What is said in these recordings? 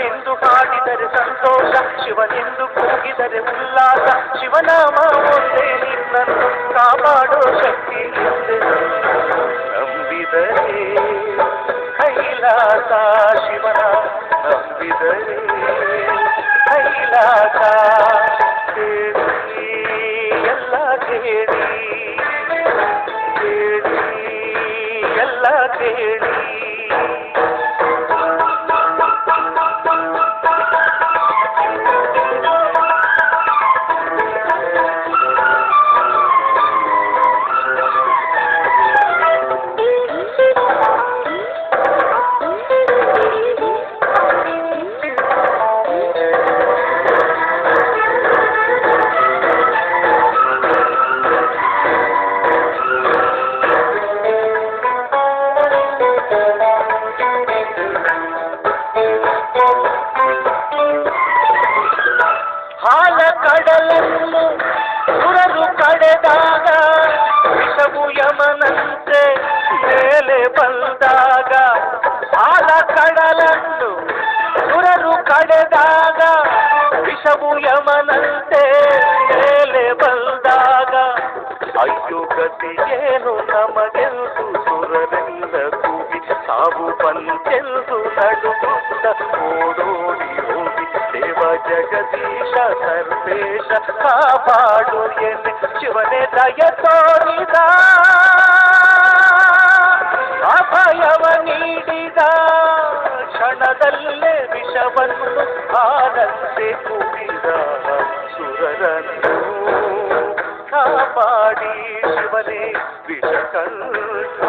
ಶಿವನೆಂದು ಹಾಡಿದರೆ ಸಂತೋಷ, ಶಿವನೆಂದು ಕೂಗಿದರೆ ಉಲ್ಲಾಸ. ಶಿವನಾಮ ಒಂದೇ ನಿನ್ನನ್ನು ಕಾಪಾಡೋ ಶಕ್ತಿ ಎಂದೆನು ನಂಬಿದರೆ ಕೈಲಾಸ. ಶಿವನ ನಂಬಿದರೆ ಕೈಲಾಸ. ಕೇಳಿ ಎಲ್ಲ ಕೇಳಿ, ಕೇಳಿ ಎಲ್ಲ ಕೇಳಿ. ಹಾಲ ಕಡಲನ್ನು ಸುರರು ಕಡೆದಾಗ ವಿಷವು ಯಮನಂತೆ ಮೇಲೆ ಬಂದಾಗ. ಹಾಲ ಕಡಲನ್ನು ಸುರರು ಕಡೆದಾಗ ವಿಷವು ಯಮನಂತೆ ಮೇಲೆ ಬಂದಾಗ. ಅಯ್ಯೋ ಗತಿಯೇನು ನಮಗೆಂದು ಸುರರೆಲ್ಲ ಕೂಗಿ ಸಾವು ಬಂತೆಂದು ನಡುಗುತ್ತ ಓಡೋಡಿ ಹೋಗಿ ದೇವ ಜಗದೀಶ ಸರ್ವೇಶ ಕಾಪಾಡು ಎನ್ನೆ ಶಿವನೇ ದಯ ತೋರಿದ, ಅಭಯವ ನೀಡಿದ. ಕ್ಷಣದಲ್ಲೇ ವಿಷವನ್ನು ಆನಂದೆ ಕುಡಿದ ಸುರರನ್ನು ಕಾಪಾಡಿ ಶಿವನೇ ವಿಷಕಲ್ಪ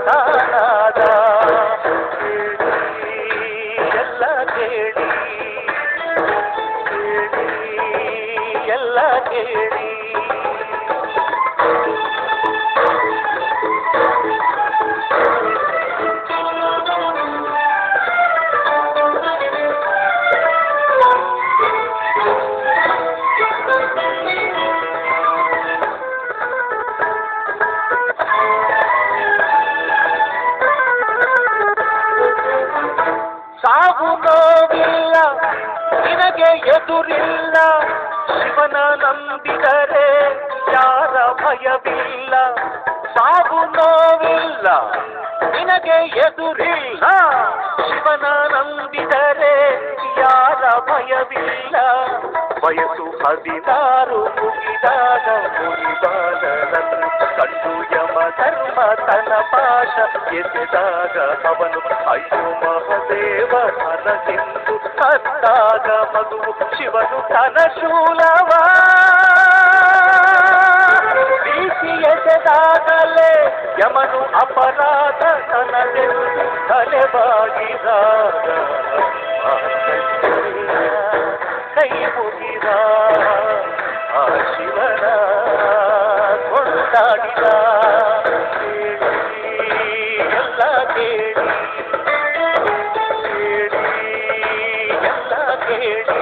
ತಾನಾದ. ಕೇಳಿ ಎಲ್ಲ ಕೇಳಿ, ಕೇಳಿ ಎಲ್ಲ ಕೇಳಿ. ಸಾವು ನೋವಿಲ್ಲ ನಿನಗೆ ಎದುರಿಲ್ಲ, ಶಿವನ ನಂಬಿದರೆ ಯಾರ ಭಯವಿಲ್ಲ. ಸಾವು ನೋವಿಲ್ಲ ನಿನಗೆ ಎದುರಿಲ್ಲ, ಶಿವನ ನಂಬಿದರೆ ಯಾರ ಭಯವಿಲ್ಲ. ವಯಸ್ಸು 16 ಮುಗಿದಾಗ ಮುನಿಬಾಲನನ್ನು ಕಂಡು ಯಮ ಧರ್ಮ ತನ್ನ ಪಾಶ ಎಸೆದಾಗ ಅವನು ಅಯ್ಯೋ ಮಹದೇವ ನನಗೆಂದು ಅಂದಾಗ ಮಗುವು ಶಿವನು ತನ ಶೂಲವ ಬೀಸಿ ಎಸೆದಾಗಲೇ ಯಮನು ಅಪರಾಧ ತನಗೆಂದು ತಲೆಬಾಗಿದಾಗ. ಕೈ ಮುಗಿದ ಆ ಶಿವನ ಕೊಂಡಾಡಿದ. ಕೇಳಿ ಎಲ್ಲ ಕೇಳಿ, ಕೇಳಿ ಎಲ್ಲ ಕೇಳಿ.